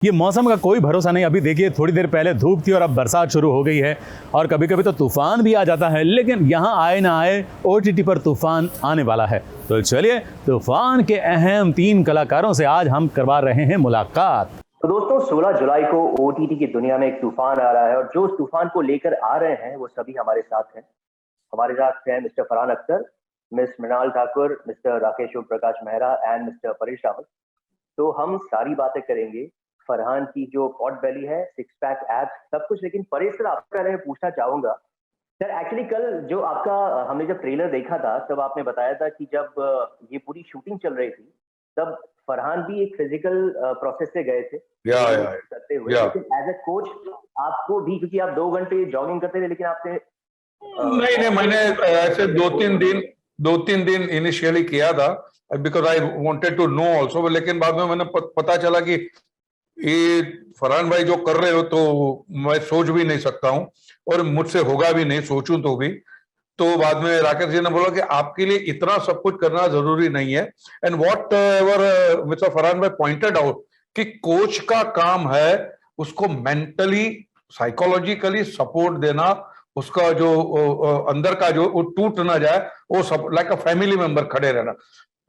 ये मौसम का कोई भरोसा नहीं। अभी देखिए थोड़ी देर पहले धूप थी और अब बरसात शुरू हो गई है और कभी कभी तो तूफान भी आ जाता है, लेकिन यहाँ आए ना आए ओटीटी पर तूफान आने वाला है। तो चलिए तूफान के अहम 3 कलाकारों से आज हम करवा रहे हैं मुलाकात। तो दोस्तों 16 जुलाई को ओटीटी की दुनिया में एक तूफान आ रहा है और जो उस तूफान को लेकर आ रहे हैं वो सभी हमारे साथ हैं। हमारे साथ हैं mister Farhan Akhtar, miss Mrunal Thakur, mister Rakesh Om Prakash Mehra and mister Paresh Rawat. तो हम सारी बातें करेंगे फरहान की जो पॉट बेली है, सिक्स पैक एब्स, सब कुछ। लेकिन परेश सर आपके बारे में पूछना चाहूंगा सर। एक्चुअली कल जो आपका हमने जब ट्रेलर देखा था तब आपने बताया था कि जब ये पूरी शूटिंग चल रही थी तब फरहान भी एक फिजिकल प्रोसेस से गए थे करते हुए, लेकिन एज ए कोच आपको भी, क्योंकि आप 2 घंटे जॉगिंग करते थे, लेकिन आपने नहीं, मैंने ऐसे 2-3 दिन इनिशियली किया था because I wanted to know also, लेकिन बाद में मैंने पता चला कि ये फरहान भाई जो कर रहे हो तो मैं सोच भी नहीं सकता हूँ और मुझसे होगा भी नहीं, सोचूं तो भी। तो बाद में राकेश जी ने बोला कि आपके लिए इतना सब कुछ करना जरूरी नहीं है। And what ever mister Farhan भाई पॉइंटेड आउट कि कोच का काम है उसको मेंटली साइकोलॉजिकली सपोर्ट देना, उसका जो अंदर का जो वो टूट ना जाए, वो सब लाइक अ फैमिली मेंबर खड़े रहना।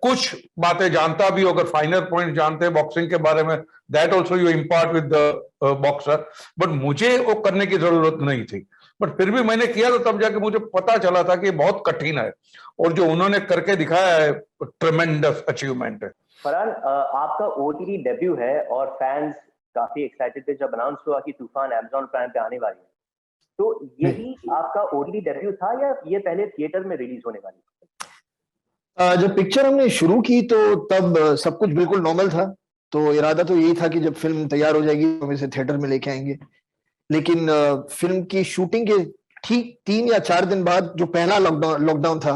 कुछ बातें जानता भी, अगर फाइनल पॉइंट जानते हैं बॉक्सिंग के बारे में, that also you impart with the boxer, but मुझे वो करने की जरूरत नहीं थी। बट फिर भी मैंने किया, तो तब जाके मुझे पता चला था कि बहुत कठिन है और जो उन्होंने करके दिखाया है ट्रेमेंडस अचीवमेंट है। फरहान, आपका ओटीटी डेब्यू है और फैंस काफी एक्साइटेड थे जब अनाउंस हुआ कि तूफान Amazon प्राइम पे आने वाली है। तो यही आपका ओटीटी डेब्यू था या ये पहले थिएटर में रिलीज होने वाली थी? जब पिक्चर हमने शुरू की तो तब सब कुछ बिल्कुल नॉर्मल था। तो इरादा तो यही था कि जब फिल्म तैयार हो जाएगी तो हम इसे थिएटर में लेके आएंगे। लेकिन फिल्म की शूटिंग के ठीक 3 या 4 दिन बाद जो पहला लॉकडाउन था,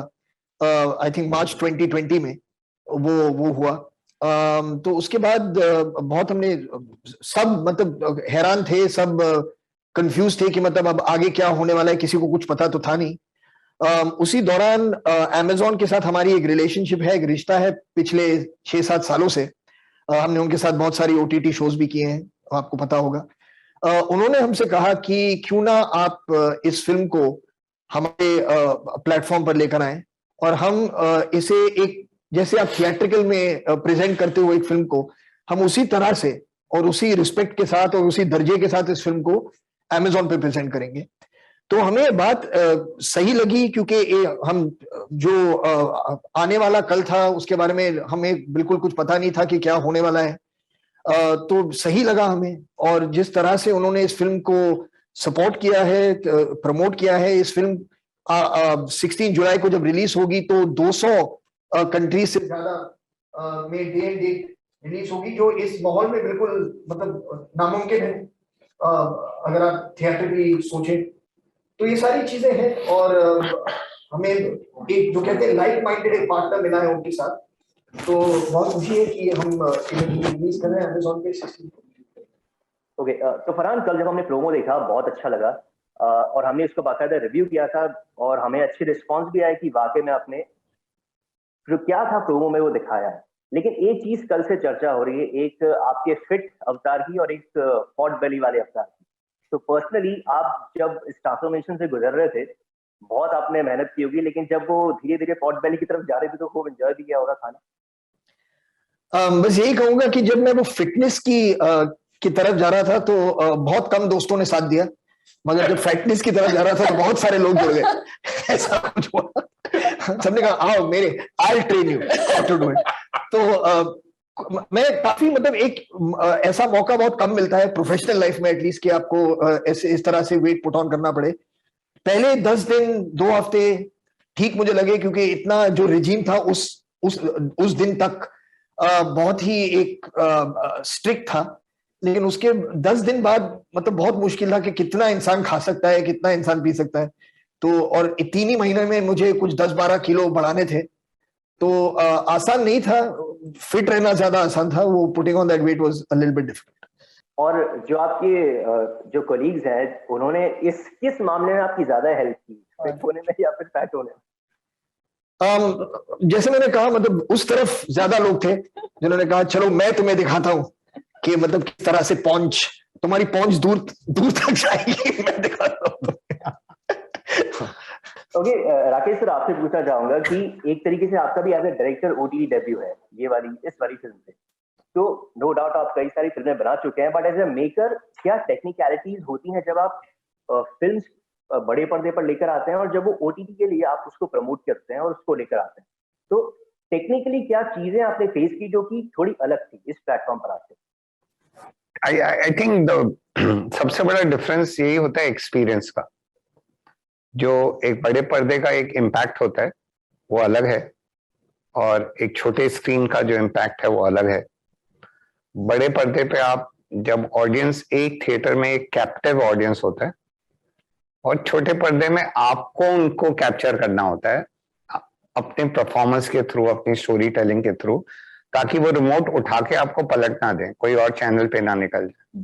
आई थिंक मार्च 2020 में वो हुआ। तो उसके बाद बहुत हमने सब मतलब हैरान थे, सब कंफ्यूज थे कि मतलब अब आगे क्या होने वाला है, किसी को कुछ पता तो था नहीं। उसी दौरान Amazon के साथ हमारी एक रिलेशनशिप है, एक रिश्ता है पिछले 6-7 सालों से। हमने उनके साथ बहुत सारी ओटीटी शोज भी किए हैं, आपको पता होगा। उन्होंने हमसे कहा कि क्यों ना आप इस फिल्म को हमारे प्लेटफॉर्म पर लेकर आए और हम इसे एक, जैसे आप थिएट्रिकल में प्रेजेंट करते हो एक फिल्म को, हम उसी तरह से और उसी रिस्पेक्ट के साथ और उसी दर्जे के साथ इस फिल्म को Amazon पे प्रेजेंट करेंगे। तो हमें बात सही लगी, क्योंकि हम जो आने वाला कल था उसके बारे में हमें बिल्कुल कुछ पता नहीं था कि क्या होने वाला है। तो सही लगा हमें, और जिस तरह से उन्होंने इस फिल्म को सपोर्ट किया है, प्रमोट किया है। इस फिल्म 16 जुलाई को जब रिलीज होगी तो 200 कंट्रीज से ज्यादा में डे एंड डेट रिलीज होगी, जो इस माहौल में बिल्कुल मतलब नामुमकिन है अगर आप थिएटरली सोचें। तो ये सारी चीजें हैं और हमें एक जो कहते हैं लाइक माइंडेड एक पार्टनर मिला है उनके साथ। तो बहुत खुशी है कि हम रिलीज कर रहे हैं Amazon पे 16। ओके, तो फरहान कल जब हमने प्रोमो देखा बहुत अच्छा लगा और हमने इसको बाकायदा रिव्यू किया था और हमें अच्छी रिस्पांस भी आया कि वाकई में आपने जो क्या था प्रोमो में वो दिखाया है। लेकिन एक चीज कल से चर्चा हो रही है, एक आपके फिट अवतार की और एक पॉट बेली वाले अवतार की। तो पर्सनली आप जब इस ट्रांसफॉर्मेशन से गुजर रहे थे, बहुत आपने मेहनत की होगी, लेकिन जब वो धीरे धीरे पॉट बेली की तरफ जा रहे थे तो खूब एंजॉय भी किया होगा खाना। बस यही कहूंगा कि जब मैं वो फिटनेस की तरफ जा रहा था तो बहुत कम दोस्तों ने साथ दिया, मगर जब फिटनेस की तरफ जा रहा था तो बहुत सारे लोग जुड़ गए। ऐसा कुछ हुआ, सबने कहा आओ मेरे, I train you to do it. तो मैं काफी मतलब एक ऐसा मौका बहुत कम मिलता है प्रोफेशनल लाइफ में एटलीस्ट कि आपको ऐसे इस तरह से वेट पुट ऑन करना पड़े। पहले 10 दिन 2 हफ्ते ठीक मुझे लगे, क्योंकि इतना जो रिजीम था उस दिन तक बहुत ही एक स्ट्रिक्ट था। लेकिन उसके 10 दिन बाद मतलब बहुत मुश्किल था कि कितना इंसान खा सकता है, कितना इंसान पी सकता है। तो और 3 ही महीने में मुझे कुछ 10-12 किलो बढ़ाने थे, तो आसान नहीं था। फिट रहना ज्यादा आसान था, वो putting on that wait was a little bit difficult. और जो आपके जो कोलीग्स हैं उन्होंने किस मामले में आपकी ज्यादा हेल्प की, फिट होने में या फिर फैट होने में? जैसे मैंने कहा, मतलब उस तरफ ज्यादा लोग थे जिन्होंने कहा चलो मैं तुम्हें दिखाता हूँ कि मतलब किस तरह से पहुंच, तुम्हारी पहुंच दूर दूर तक जाएगी, मैं दिखाता हूँ। ओके राकेश सर, आपसे पूछना चाहूंगा कि एक तरीके से आपका भी as a director OTT debut है इस वाली फिल्म से, तो नो डाउट आप कई सारी फिल्में बना चुके हैं, बट एज ए मेकर क्या टेक्निकलिटीज होती हैं जब आप फिल्म बड़े पर्दे पर लेकर आते हैं और जब वो ओटीटी के लिए आप उसको प्रमोट करते हैं और उसको लेकर आते हैं, तो टेक्निकली क्या चीजें आपने फेस की जो कि थोड़ी अलग थी इस प्लेटफॉर्म पर आते? आई थिंक सबसे बड़ा डिफरेंस यही होता है एक्सपीरियंस का। जो एक बड़े पर्दे का एक इम्पैक्ट होता है वो अलग है, और एक छोटे स्क्रीन का जो इम्पैक्ट है वो अलग है। बड़े पर्दे पे आप जब ऑडियंस एक थिएटर में एक कैप्टिव ऑडियंस होता है, और छोटे पर्दे में आपको उनको कैप्चर करना होता है अपने परफॉर्मेंस के थ्रू, अपनी स्टोरी टेलिंग के थ्रू, ताकि वो रिमोट उठा के आपको पलट ना दें, कोई और चैनल पे ना निकल जाए।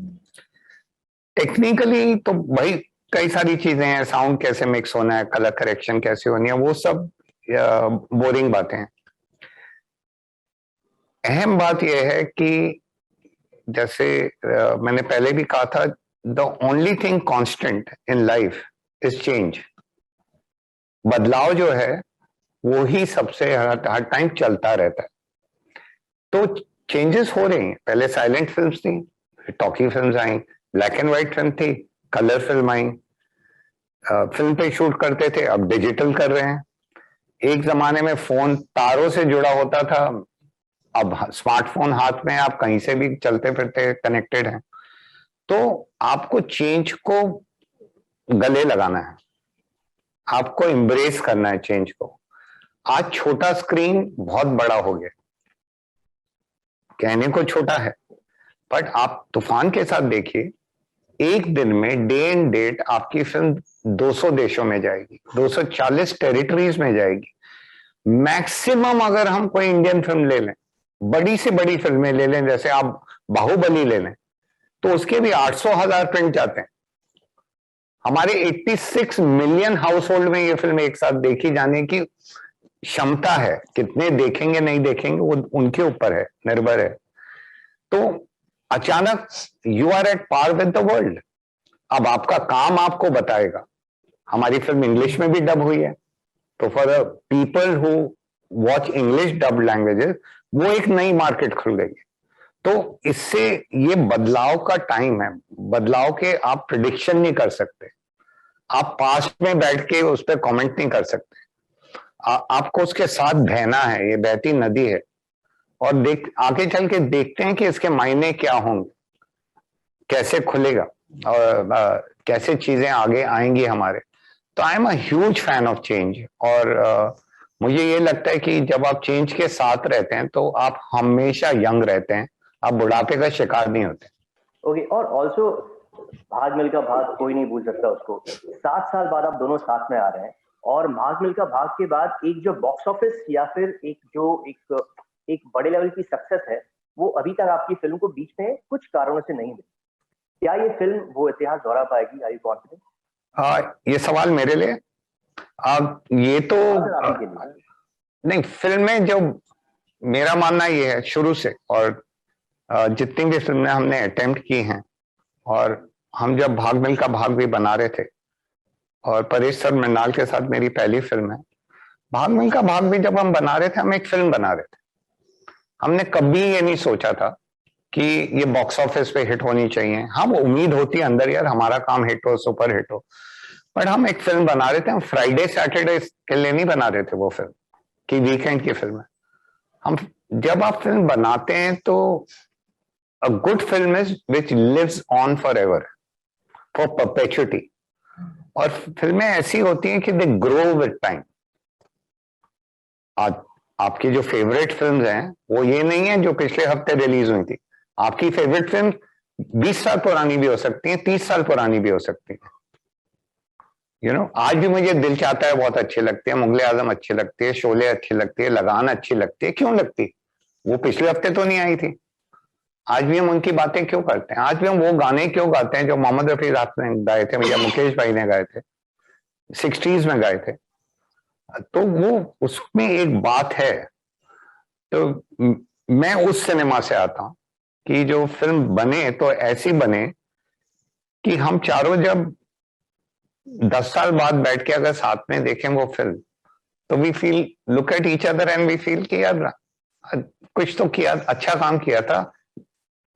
टेक्निकली तो भाई कई सारी चीजें हैं, साउंड कैसे मिक्स होना है, कलर करेक्शन कैसे होनी है, वो सब बोरिंग बातें हैं। अहम बात यह है कि जैसे मैंने पहले भी कहा था, the only thing constant in life is change. बदलाव जो है वो ही सबसे हर टाइम चलता रहता है। तो चेंजेस हो रही हैं। पहले साइलेंट फिल्म्स थी, talkie films I, black and white film थी, कलर फिल्म आई, फिल्म पे शूट करते थे, अब डिजिटल कर रहे हैं। एक जमाने में फोन तारों से जुड़ा होता था, अब स्मार्टफोन हाथ में, आप कहीं से भी चलते फिरते कनेक्टेड हैं। तो आपको चेंज को गले लगाना है, आपको एम्ब्रेस करना है चेंज को। आज छोटा स्क्रीन बहुत बड़ा हो गया, कहने को छोटा है, बट आप तूफान के साथ देखिए, एक दिन में डे एंड डेट आपकी फिल्म 200 देशों में जाएगी, 240 टेरिटरीज में जाएगी। मैक्सिमम अगर हम कोई इंडियन फिल्म ले लें, बड़ी से बड़ी फिल्में ले लें, जैसे आप बाहुबली ले लें, तो उसके भी 800,000 प्रिंट जाते हैं। हमारे 86 मिलियन हाउस होल्ड में ये फिल्म एक साथ देखी जाने की क्षमता है। कितने देखेंगे नहीं देखेंगे वो उनके ऊपर है, निर्भर है। तो अचानक you are at par with the world. अब आपका काम आपको बताएगा। हमारी फिल्म इंग्लिश में भी डब हुई है, तो for the people who watch English dub languages, वो एक नई मार्केट खुल गई है। तो इससे ये बदलाव का टाइम है। बदलाव के आप प्रिडिक्शन नहीं कर सकते, आप पास्ट में बैठ के उस पर कॉमेंट नहीं कर सकते। आपको उसके साथ बहना है, ये बहती नदी है, और आगे चल के देखते हैं कि इसके मायने क्या होंगे, कैसे खुलेगा, और कैसे चीजें आगे आएंगी हमारे। तो I am a huge fan of change, और मुझे ये लगता है कि जब आप चेंज के साथ रहते हैं तो आप हमेशा यंग रहते हैं, आप बुढ़ापे का शिकार नहीं होते। ओके, और ऑल्सो भाग मिल्खा भाग कोई नहीं भूल सकता उसको। 7 साल बाद आप दोनों साथ में आ रहे हैं, और भाग मिल्खा भाग के बाद एक जो बॉक्स ऑफिस या फिर एक बड़े लेवल की सक्सेस है, वो अभी तक आपकी फिल्म को बीच में कुछ कारणों से नहीं मिली। क्या ये फिल्म वो इतिहास दोहरा पाएगी? Are you confident? ये सवाल मेरे लिए, अब ये तो नहीं, फिल्म में जो मेरा मानना ये है शुरू से, और जितनी भी फिल्में हमने अटेम्प्ट की हैं, और हम जब भाग मिल्खा भाग भी बना रहे थे, और परेश सर मृणाल के साथ मेरी पहली फिल्म है, भाग मिल्खा भाग भी जब हम बना रहे थे, हम एक फिल्म बना रहे थे। हमने कभी ये नहीं सोचा था कि ये बॉक्स ऑफिस पे हिट होनी चाहिए। हम उम्मीद होती है अंदर, यार हमारा काम हिट हो, सुपर हिट हो, बट हम एक फिल्म बना रहे थे। हम फ्राइडे सैटरडे के लिए नहीं बना रहे थे वो फिल्म कि वीकेंड की फिल्म है। हम जब आप फिल्म बनाते हैं तो a good film is which lives on for ever, for perpetuity. और फिल्में ऐसी होती हैं कि दे ग्रो विद टाइम। आज आपकी जो फेवरेट फिल्म्स हैं वो ये नहीं है जो पिछले हफ्ते रिलीज हुई थी। आपकी फेवरेट फिल्म 20 साल पुरानी भी हो सकती है, 30 साल पुरानी भी हो सकती है। यू नो, आज भी मुझे दिल चाहता है बहुत अच्छी लगती है, मुगले आजम अच्छी लगती है, शोले अच्छी लगती है, लगान अच्छी लगती है। क्यों लगती? वो पिछले हफ्ते तो नहीं आई थी। आज भी हम उनकी बातें क्यों करते हैं? आज भी हम वो गाने क्यों गाते हैं जो मोहम्मद रफी साहब ने गाए थे या मुकेश भाई ने गाए थे, 60s में गाए थे? तो वो उसमें एक बात है। तो मैं उस सिनेमा से आता हूं कि जो फिल्म बने तो ऐसी बने कि हम चारों जब 10 साल बाद बैठ के अगर साथ में देखें वो फिल्म, तो we feel, look at each other and we feel कि यार कुछ तो किया, अच्छा काम किया था,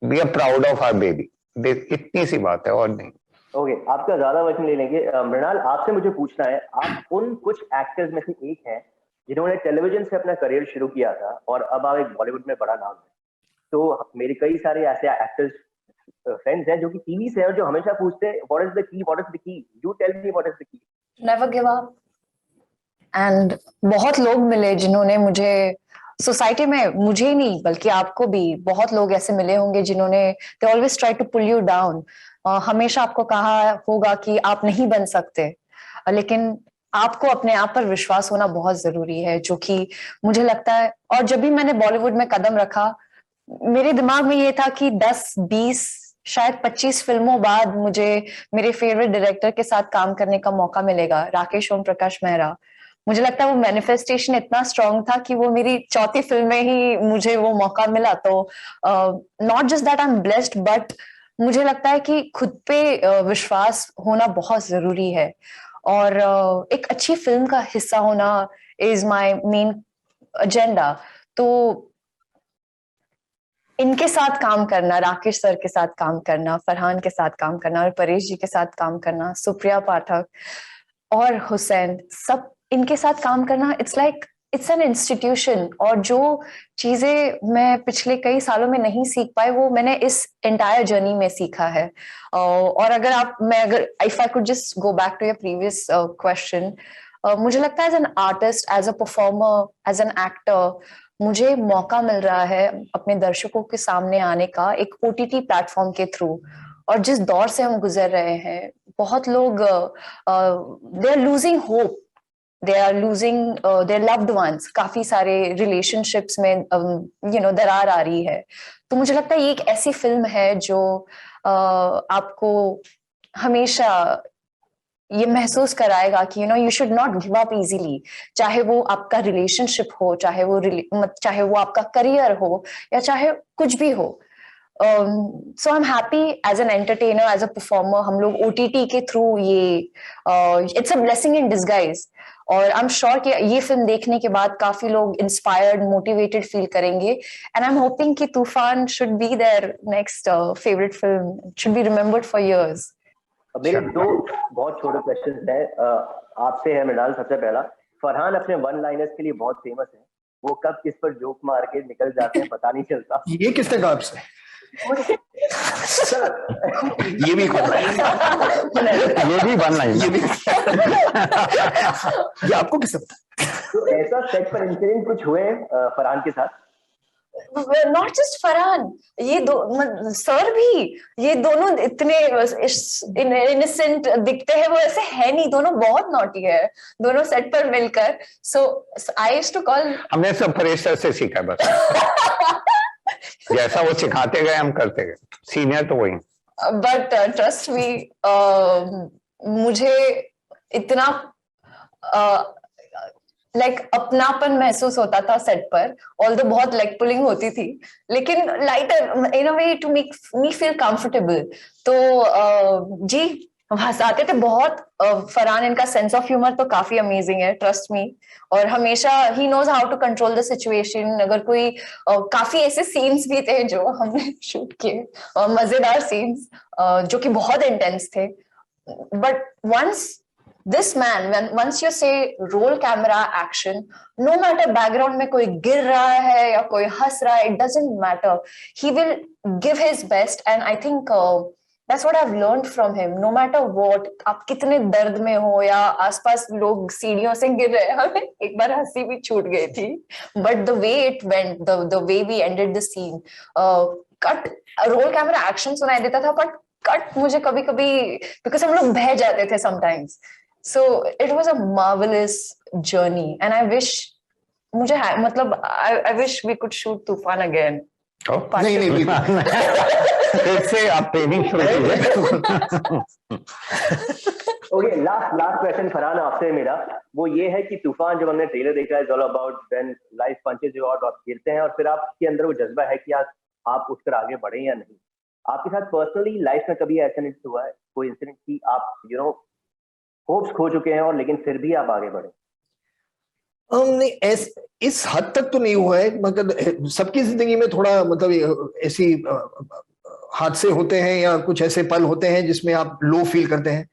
we are proud of our baby. इतनी सी बात है और नहीं। ओके, आपका ज्यादा वक्त ले लेंगे। मृणाल, आपसे मुझे पूछना है, आप उन कुछ एक्टर्स में से एक हैं जिन्होंने टेलीविजन से अपना करियर शुरू किया था और अब आप एक बॉलीवुड में बड़ा नाम है। तो मेरे कई सारे ऐसे एक्टर्स फ्रेंड्स हैं जो कि टीवी से हैं और जो हमेशा पूछते हैं what is the key, what is the key, you tell me what is the key. Never give up. And बहुत लोग मिले जिन्होंने मुझे सोसाइटी में, मुझे ही नहीं बल्कि आपको भी बहुत लोग ऐसे मिले होंगे जिन्होंने they always try to pull you down, हमेशा आपको कहा होगा कि आप नहीं बन सकते, लेकिन आपको अपने आप पर विश्वास होना बहुत जरूरी है, जो कि मुझे लगता है। और जब भी मैंने बॉलीवुड में कदम रखा, मेरे दिमाग में ये था कि 10, 20, शायद 25 फिल्मों बाद मुझे मेरे फेवरेट डायरेक्टर के साथ काम करने का मौका मिलेगा, राकेश ओम प्रकाश मेहरा। मुझे लगता है वो मैनिफेस्टेशन इतना स्ट्रांग था कि वो मेरी चौथी फिल्म में ही मुझे वो मौका मिला। तो not just that I am blessed, but मुझे लगता है कि खुद पे विश्वास होना बहुत जरूरी है, और एक अच्छी फिल्म का हिस्सा होना इज माय मेन एजेंडा। तो इनके साथ काम करना, राकेश सर के साथ काम करना, फरहान के साथ काम करना और परेश जी के साथ काम करना, सुप्रिया पाठक और हुसैन, सब इनके साथ काम करना, इट्स एन इंस्टीट्यूशन। और जो चीजें मैं पिछले कई सालों में नहीं सीख पाई, वो मैंने इस एंटायर जर्नी में सीखा है। और अगर if I could just go back to your previous question, मुझे लगता है as an artist, as a performer, as an actor, मुझे मौका मिल रहा है अपने दर्शकों के सामने आने का एक OTT प्लेटफॉर्म के थ्रू। और जिस दौर से हम गुजर रहे हैं, बहुत लोग they are losing hope, they are losing their loved ones, काफी सारे रिलेशनशिप्स में दरार आ रही है। तो मुझे लगता है ये एक ऐसी फिल्म है जो आपको हमेशा ये महसूस कराएगा कि you should not give up easily, चाहे वो आपका रिलेशनशिप हो, चाहे वो आपका करियर हो, या चाहे कुछ भी हो। So I am happy as an entertainer, as a performer, हम लोग OTT के थ्रू ये it's a blessing in disguise. और आई एम श्योर कि ये फिल्म देखने के बाद काफी लोग इंस्पायर्ड, मोटिवेटेड फील करेंगे, एंड आई एम होपिंग कि Toofaan should be their next favourite film, should be remembered for years. मेरे दो बहुत छोटे क्वेश्चन हैं आपसे है मृणाल। सबसे पहला, फरहान अपने वन लाइनर्स के लिए बहुत फेमस है, वो कब किस पर जोक मार के निकल जाते हैं पता नहीं चलता। ये किसने कहा आपसे? ये भी वन लाइन, ये आपको किसने बताया? तो ऐसा सेट पर इंसिडेंट कुछ हुए फरहान के साथ? नॉट जस्ट फरहान, ये दो सर भी, ये दोनों इतने इनोसेंट दिखते हैं, वो ऐसे है नहीं, दोनों बहुत नॉटी है, दोनों सेट पर मिलकर। सो आई यूज्ड टू कॉल, हमने सब परेश सर से सीखा बस। जैसा वो सिखाते गए हम करते गए, सीनियर तो वही। बट ट्रस्ट मी, मुझे इतना अपनापन महसूस होता था सेट पर, ऑल्दो बहुत लेग पुलिंग होती थी, लेकिन lighter in a way to make me feel comfortable. तो जी हंसाते थे बहुत। फरहान, इनका सेंस ऑफ ह्यूमर तो काफी अमेजिंग है, ट्रस्ट मी, और हमेशा ही knows how to control the situation. अगर कोई काफी ऐसे सीन्स भी थे जो हमने शूट किए, मजेदार सीन्स जो कि बहुत इंटेंस थे, but This man, once you say roll camera action, no matter background में कोई गिर रहा है या कोई हंस रहा है, it doesn't matter. He will give his best, and I think that's what I've learned from him. No matter what, आप कितने दर्द में हो या आसपास लोग सीढ़ियों से गिर रहे हैं, हमें एक बार हंसी भी छूट गई थी, but the way it went, the way we ended the scene, cut roll camera action सुनाई देता था, but cut मुझे कभी कभी, because हम लोग बह जाते थे sometimes. So it was a marvelous journey, and I wish I wish we could shoot Tufan again. Oh, नहीं फिर से आप ट्रेनिंग शुरू कीजिए। ओके, लास्ट क्वेश्चन फरहान आपसे मेरा, वो ये है कि तूफान जब हमने ट्रेलर देखा है, is all about when life punches you out, आप गिरते हैं और फिर आपके अंदर वो जज्बा है कि आप आप उठकर आगे बढ़े या नहीं। आपके साथ पर्सनली लाइफ में कभी ऐसा नहीं हुआ है, कोई इंसिडेंट की आप होप्स खो चुके हैं और लेकिन फिर भी आप आगे बढ़े? नहीं, इस हद तक तो नहीं हुआ है, मतलब सबकी जिंदगी में थोड़ा मतलब ऐसी हादसे होते हैं या कुछ ऐसे पल होते हैं जिसमें आप लो फील करते हैं।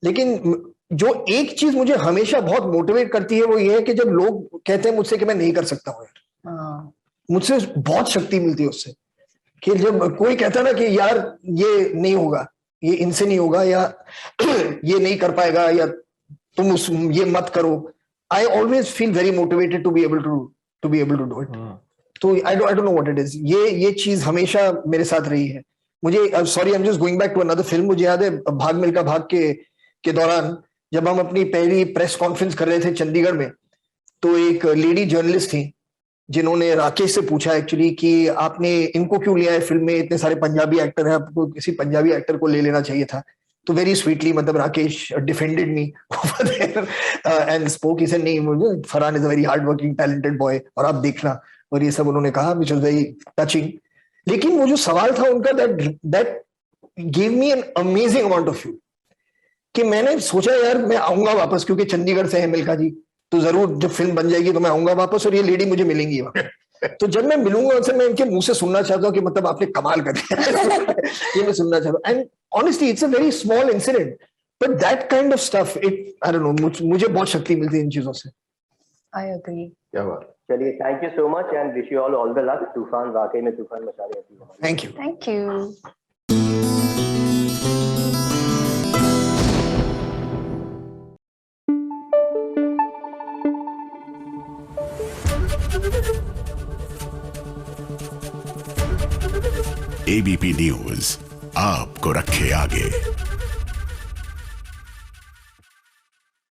लेकिन जो एक चीज मुझे हमेशा बहुत मोटिवेट करती है वो ये है कि जब लोग कहते हैं मुझसे कि मैं नहीं कर सकता हूँ यार, मुझसे बहुत शक्ति मिलती है उससे। कि जब कोई कहता है ना कि यार ये नहीं होगा, ये इनसे नहीं होगा, या ये नहीं कर पाएगा, या तुम ये मत करो, I always feel very motivated to be able to do it. तो I don't know what it is, ये चीज हमेशा मेरे साथ रही है। मुझे sorry, I am just going back to another film. मुझे याद है भाग मिल्खा भाग के दौरान जब हम अपनी पहली प्रेस कॉन्फ्रेंस कर रहे थे चंडीगढ़ में, तो एक लेडी जर्नलिस्ट थी जिन्होंने राकेश से पूछा एक्चुअली कि आपने इनको क्यों लिया है फिल्म में, इतने सारे पंजाबी एक्टर हैं, आपको किसी पंजाबी एक्टर को ले लेना चाहिए था। तो वेरी स्वीटली मतलब Rakesh defended me over there and spoke, he said नहीं, Farhan is a very hard working talented boy और आप देखना, और ये सब उन्होंने कहा, व्हिच वाज वेरी टचिंग। लेकिन वो जो सवाल था उनका, that give me an amazing amount of fuel, कि मैंने सोचा यार मैं आऊंगा वापस, क्योंकि चंडीगढ़ से है मिल्खा जी, तो जरूर जब फिल्म बन जाएगी तो मैं आऊंगा वापस और ये लेडी मुझे मिलेंगी वहां। तो जब मैं मिलूंगा उनसे, मैं इनके मुंह से सुनना चाहता हूँ कि मतलब आपने कमाल कर दिया ये मैं सुनना चाहता हूँ। And honestly it's a very small incident, but that kind of stuff, it I don't know, मुझे बहुत शक्ति मिलती है इन चीजों से। I agree. क्या बात। चलिए, thank you so much and wish you all the luck. Toofaan वाकई में तूफान मचा रही है। Thank you. Thank you. ABP news आपको रखे आगे।